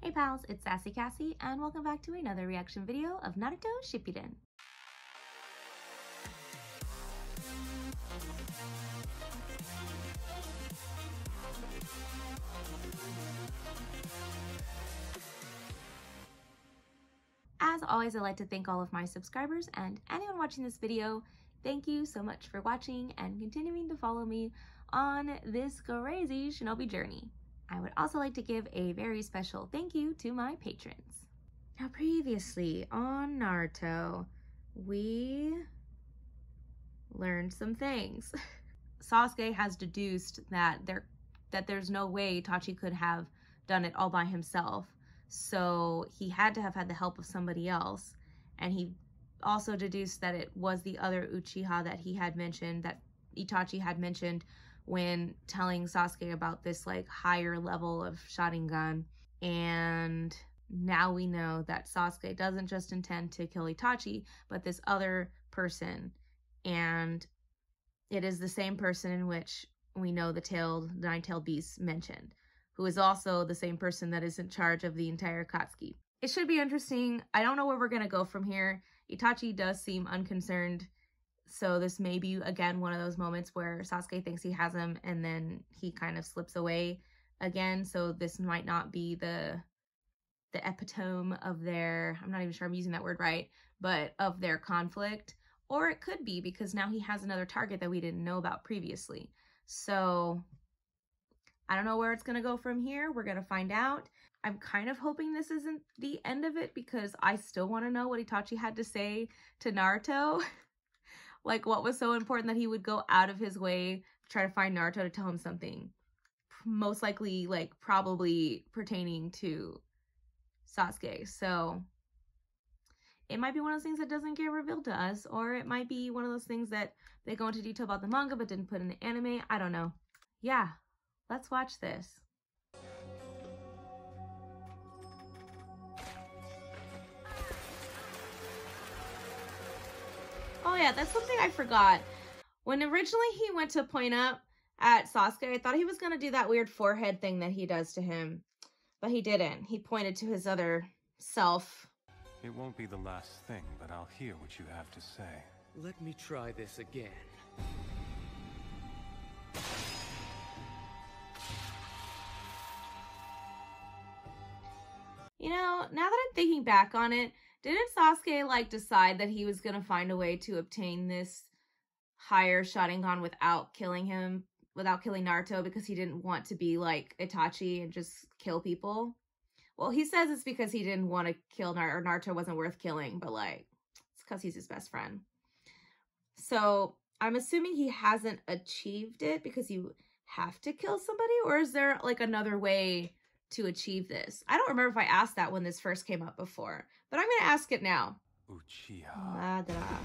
Hey pals, it's Sassy Cassie, and welcome back to another reaction video of Naruto Shippuden. As always, I'd like to thank all of my subscribers and anyone watching this video. Thank you so much for watching and continuing to follow me on this crazy shinobi journey. I would also like to give a very special thank you to my patrons. Now, previously on Naruto, we learned some things. Sasuke has deduced that there's no way Itachi could have done it all by himself. So he had to have had the help of somebody else. And he also deduced that it was the other Uchiha that he had mentioned, that Itachi had mentioned when telling Sasuke about this like higher level of Sharingan. And now we know that Sasuke doesn't just intend to kill Itachi, but this other person. And it is the same person in which we know the nine-tailed beast mentioned, who is also the same person that is in charge of the entire Katsuki. It should be interesting. I don't know where we're going to go from here. Itachi does seem unconcerned, so this may be, again, one of those moments where Sasuke thinks he has him and then he kind of slips away again, so this might not be the epitome of their, I'm not even sure I'm using that word right, but of their conflict. Or it could be because now he has another target that we didn't know about previously. So I don't know where it's going to go from here. We're going to find out. I'm kind of hoping this isn't the end of it because I still want to know what Itachi had to say to Naruto. Like, what was so important that he would go out of his way to try to find Naruto to tell him something. Most likely, like, probably pertaining to Sasuke. So it might be one of those things that doesn't get revealed to us, or it might be one of those things that they go into detail about the manga but didn't put in the anime. I don't know. Yeah, let's watch this. Oh yeah, that's something I forgot. When originally he went to point up at Sasuke, I thought he was going to do that weird forehead thing that he does to him. But he didn't. He pointed to his other self. It won't be the last thing, but I'll hear what you have to say. Let me try this again. You know, now that I'm thinking back on it, didn't Sasuke, like, decide that he was gonna find a way to obtain this higher Sharingan without killing Naruto because he didn't want to be like Itachi and just kill people? Well, he says it's because he didn't want to kill Naruto, or Naruto wasn't worth killing, but like, it's because he's his best friend. So I'm assuming he hasn't achieved it because you have to kill somebody, or is there like another way to achieve this? I don't remember if I asked that when this first came up before, but I'm going to ask it now. Uchiha. Madara.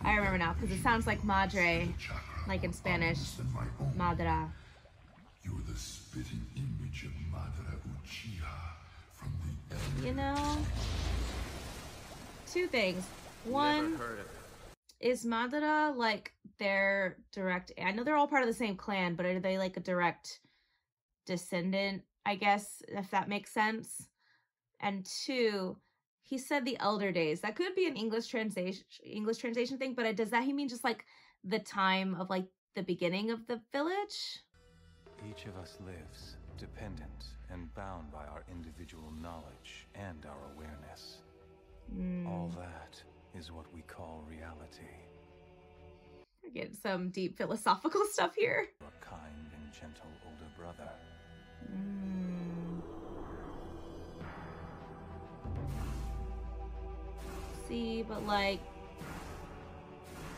I remember now, because it sounds like madre, like in Spanish. Madara. You're the spitting image of Madara Uchiha from the You know, two things. One, is Madara like their direct, I know they're all part of the same clan, but are they like a direct descendant, I guess, if that makes sense? And two, he said the elder days. That could be an English translation thing, but does that he mean just like the time of like the beginning of the village? Each of us lives dependent and bound by our individual knowledge and our awareness. All that is what we call reality. We're getting some deep philosophical stuff here. A kind and gentle older brother. See, but like,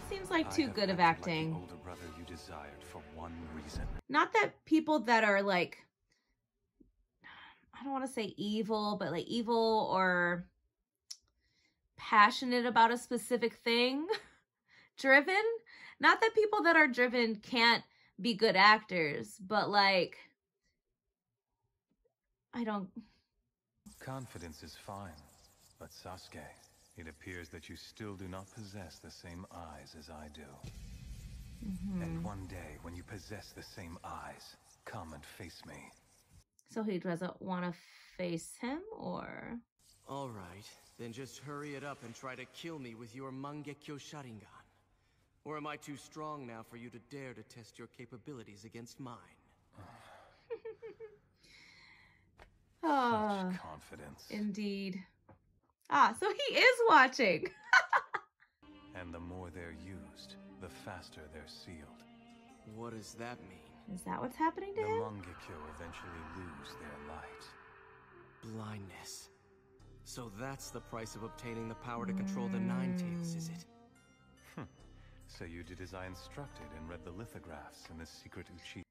seems like too good of Like acting. the older brother you desired for one reason. Not that people that are like, I don't want to say evil, but like evil or passionate about a specific thing, driven. Not that people that are driven can't be good actors, but like, I don't. Confidence is fine, but Sasuke, it appears that you still do not possess the same eyes as I do. And one day, when you possess the same eyes, come and face me. So he doesn't want to face him, or? Alright, then just hurry it up and try to kill me with your Mangekyo Sharingan. Or am I too strong now for you to dare to test your capabilities against mine? Ah, Such confidence. indeed. Ah, so he is watching. And the more they're used, the faster they're sealed. What does that mean? Is that what's happening to The him? Mangekyo eventually lose their light. Blindness. So that's the price of obtaining the power to control the Nine Tails, is it? So you did as I instructed and read the lithographs in the secret Uchiha.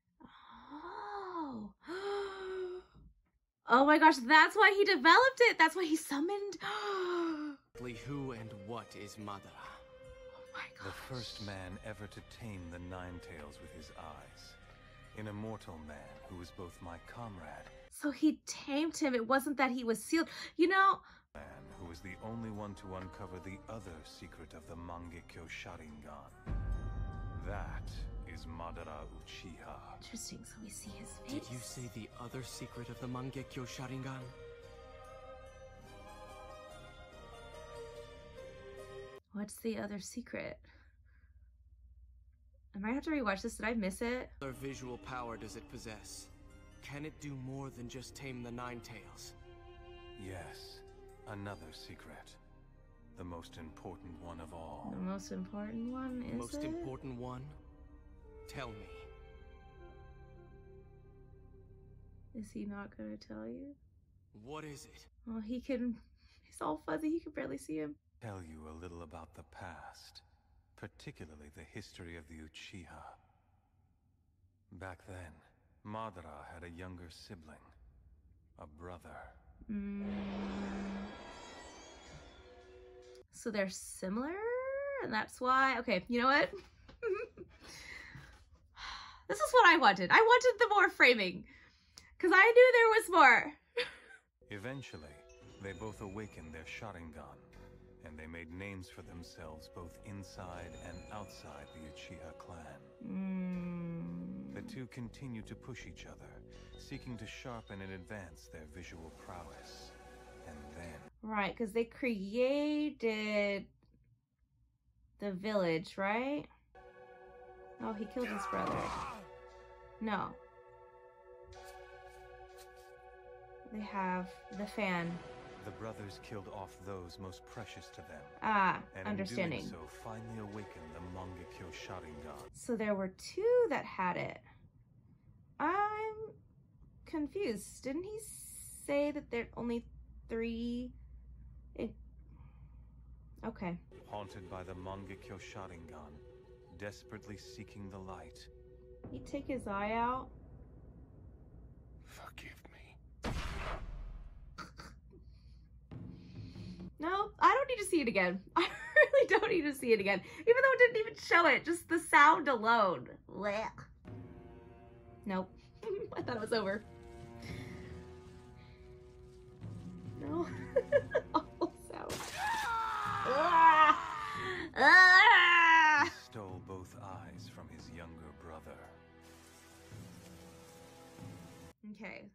Oh. Oh my gosh, that's why he developed it. That's why he summoned. Oh Who and what is Madara? my gosh. The first man ever to tame the Nine Tails with his eyes. An immortal man who was both my comrade. So he tamed him. It wasn't that he was sealed. You know, Man who was the only one to uncover the other secret of the Mangekyo Sharingan. That is Madara Uchiha. interesting. So we see his face. Did you say the other secret of the Mangekyo Sharingan? What's the other secret? I might have to rewatch this. Did I miss it? What other visual power does it possess? Can it do more than just tame the Nine Tails? Yes, another secret. The most important one of all. The most important one is Most it? important one? Tell me. Is he not gonna tell you? What is it? Oh, he can. He's all fuzzy. He can barely see him. Tell you a little about the past, particularly the history of the Uchiha. Back then, Madara had a younger sibling, a brother. So they're similar, and that's why. Okay, you know what? This is what I wanted. I wanted the more framing, because I knew there was more. Eventually, they both awakened their Sharingan, and they made names for themselves both inside and outside the Uchiha clan. The two continued to push each other, seeking to sharpen and advance their visual prowess. And then... Right, because they created the village, right? Oh, he killed his brother. No. They have the fan. The brothers killed off those most precious to them. Ah, And understanding. in doing so, finally awakened the Mangekyo Sharingan. So there were two that had it. I'm confused. Didn't he say that there are only three? Okay. Haunted by the Mangekyo Sharingan, desperately seeking the light. He take his eye out. Forgive me. No, I don't need to see it again. I really don't need to see it again. Even though it didn't even show it, just the sound alone. Blech. Nope. I thought it was over. No. Awful sound. Ah! Ah! He stole both eyes from his younger brother. Okay.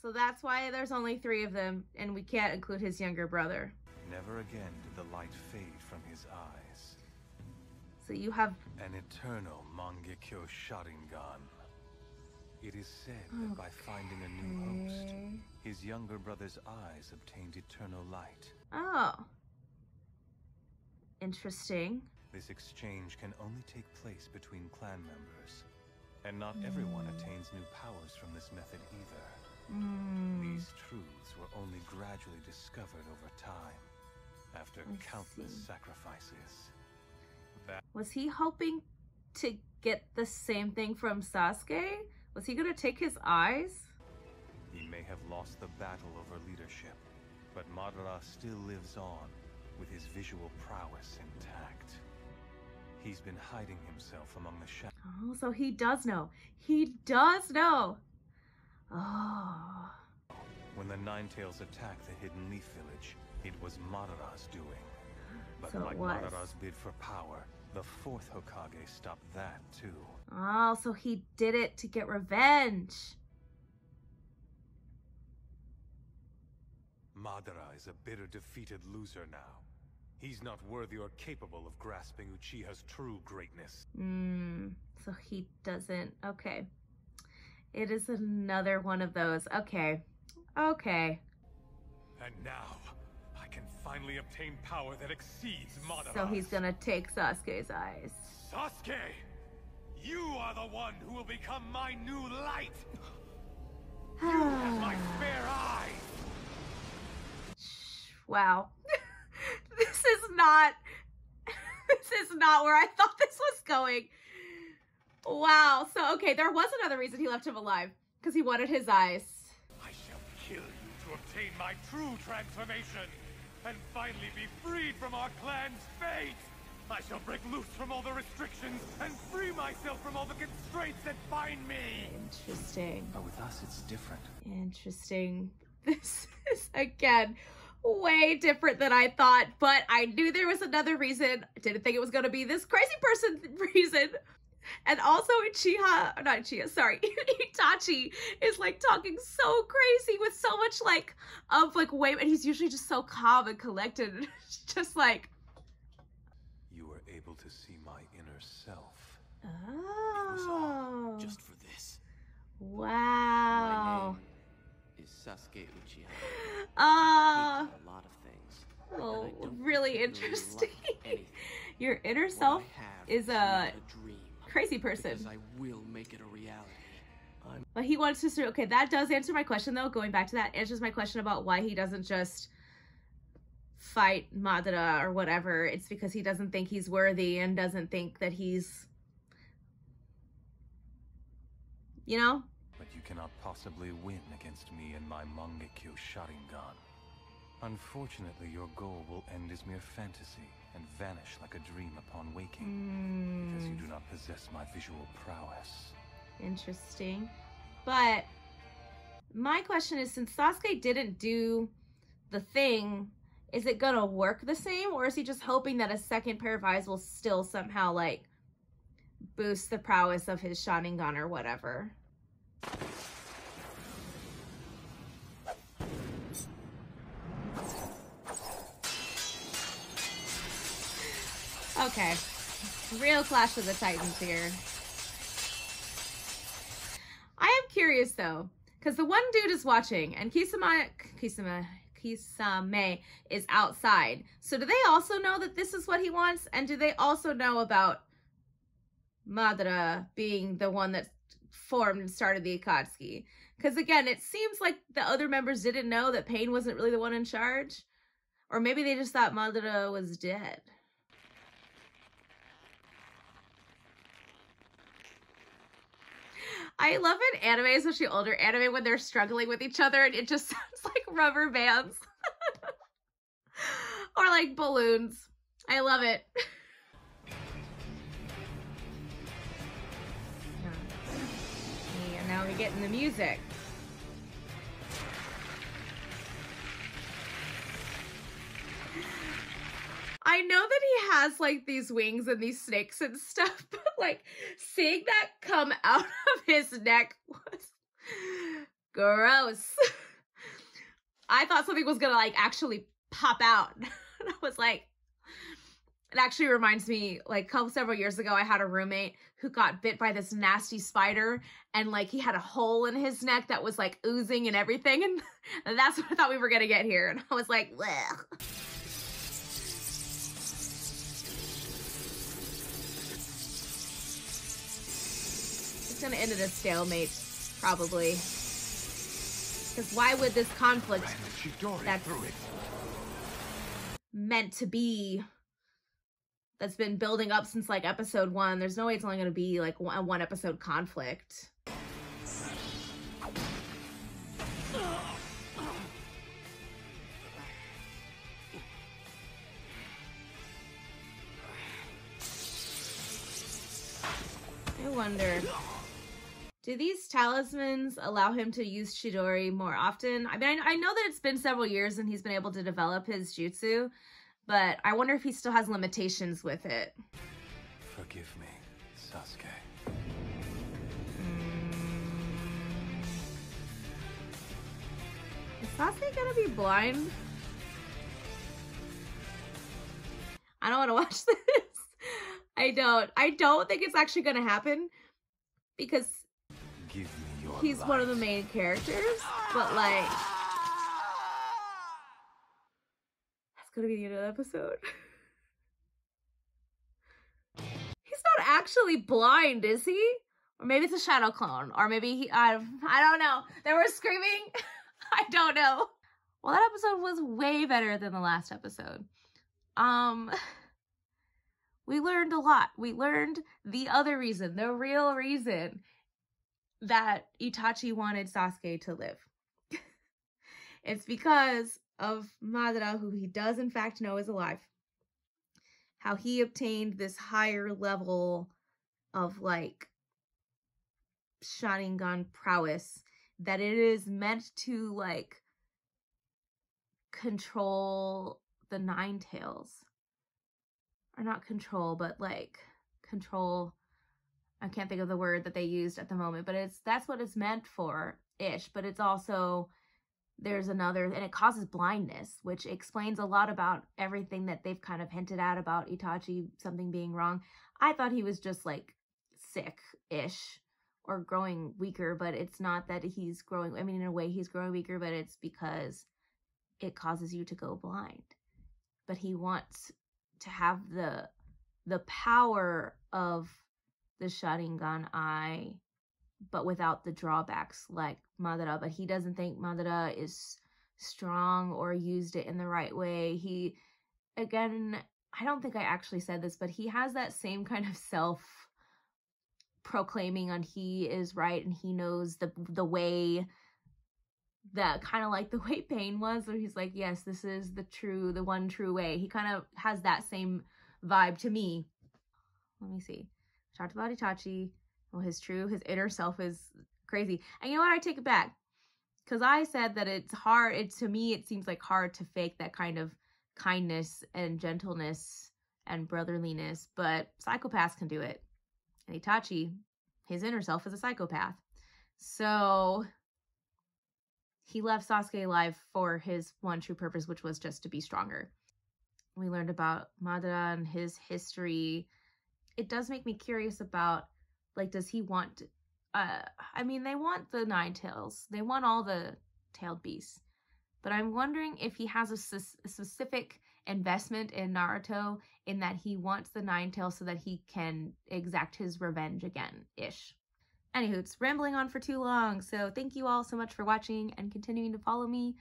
So that's why there's only three of them, and we can't include his younger brother. Never again did the light fade from his eyes. So you have... An eternal Mangekyo Sharingan. It is said that by finding a new host, Okay. his younger brother's eyes obtained eternal light. Oh. Interesting. This exchange can only take place between clan members, and not everyone attains new powers from this method either. These truths were only gradually discovered over time, after countless sacrifices. Was he hoping to get the same thing from Sasuke? Was he gonna take his eyes? He may have lost the battle over leadership, but Madara still lives on, with his visual prowess intact. He's been hiding himself among the shadows. Oh, so he does know. He does know. Oh. When the Nine Tails attacked the Hidden Leaf Village, it was Madara's doing. But So it like was. Madara's bid for power, the fourth Hokage stopped that too. Oh, so he did it to get revenge. Madara is a bitter, defeated loser now. He's not worthy or capable of grasping Uchiha's true greatness. So he doesn't. Okay. It is another one of those. Okay. Okay. And now, I can finally obtain power that exceeds Madara's. So he's gonna take Sasuke's eyes. Sasuke! You are the one who will become my new light! You have my spare eyes! Wow. This is not where I thought this was going. Wow. So, okay, there was another reason he left him alive. Because he wanted his eyes. I shall kill you to obtain my true transformation and finally be freed from our clan's fate. I shall break loose from all the restrictions and free myself from all the constraints that bind me. Interesting. But with us, it's different. Interesting. This is, again, way different than I thought, but I knew there was another reason. I didn't think it was going to be this crazy person reason. And also Itachi is like talking so crazy with so much like weight, and he's usually just so calm and collected. It's just like, you were able to see my inner self. It was all just for this. Wow. My name is Sasuke Uchiha. Ah. A lot of things. Oh, and I don't really particularly interesting. like anything. Your inner What self I have is not a dream. crazy person. Because I will make it a reality. But he wants to, okay, that does answer my question though. Going back to that, answers my question about why he doesn't just fight Madara or whatever. It's because he doesn't think he's worthy and doesn't think that he's, you know? But you cannot possibly win against me and my Mangekyo Sharingan. Unfortunately, your goal will end as mere fantasy and vanish like a dream upon waking, because you do not possess my visual prowess. Interesting. But my question is, since Sasuke didn't do the thing, is it gonna work the same, or is he just hoping that a second pair of eyes will still somehow like boost the prowess of his Sharingan or whatever? Okay, real Clash of the Titans here. I am curious though, because the one dude is watching and Kisame is outside. So do they also know that this is what he wants? And do they also know about Madara being the one that formed and started the Akatsuki? Because again, it seems like the other members didn't know that Pain wasn't really the one in charge. Or maybe they just thought Madara was dead. I love in anime, especially older anime, when they're struggling with each other and it just sounds like rubber bands. Or like balloons. I love it. And now we're getting the music. I know that he has like these wings and these snakes and stuff, but like seeing that come out of his neck was gross. I thought something was gonna like actually pop out. And I was like, it actually reminds me, like several years ago, I had a roommate who got bit by this nasty spider, and like he had a hole in his neck that was like oozing and everything, and that's what I thought we were gonna get here. And I was like, bleh. Gonna end at a stalemate, probably. Because why would this conflict that's meant to be, that's been building up since like episode 1, there's no way it's only gonna be like a one episode conflict. I wonder, do these talismans allow him to use Chidori more often? I mean, I know that it's been several years and he's been able to develop his jutsu, but I wonder if he still has limitations with it. Forgive me, Sasuke. Is Sasuke gonna be blind? I don't want to watch this. I don't think it's actually gonna happen because he's one of the main characters, but like that's gonna be the end of the episode. He's not actually blind, is he? Or maybe it's a shadow clone, or maybe he, I don't know. They were screaming. I don't know. Well, that episode was way better than the last episode. We learned a lot. We learned the other reason, the real reason that Itachi wanted Sasuke to live. It's because of Madara, who he does in fact know is alive. How he obtained this higher level of like Sharingan prowess, that it is meant to like control the Nine Tails. Or not control, but like control. I can't think of the word that they used at the moment, but that's what it's meant for ish. But it's also, there's another, and it causes blindness, which explains a lot about everything that they've kind of hinted at about Itachi, something being wrong. I thought he was just like sick-ish or growing weaker, but it's not that he's growing, I mean, in a way he's growing weaker, but it's because it causes you to go blind. But he wants to have the power of the Sharingan eye, but without the drawbacks like Madara. But he doesn't think Madara is strong or used it in the right way. He, again, I don't think I actually said this, but he has that same kind of self-proclaiming on he is right and he knows the way, that kind of like the way Pain was, where he's like, yes, this is the one true way. He kind of has that same vibe to me. Let me see. I talked about Itachi. Well, his inner self is crazy. And you know what? I take it back. Because I said that it's hard. To me, it seems like hard to fake that kind of kindness and gentleness and brotherliness. But psychopaths can do it. And Itachi, his inner self is a psychopath. So he left Sasuke alive for his one true purpose, which was just to be stronger. We learned about Madara and his history. It does make me curious about, like, does he want, I mean, they want the Nine Tails. They want all the tailed beasts. But I'm wondering if he has a specific investment in Naruto, in that he wants the Nine Tails so that he can exact his revenge again-ish. Anywho, it's rambling on for too long, so thank you all so much for watching and continuing to follow me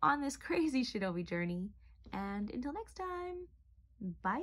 on this crazy shinobi journey. And until next time, bye!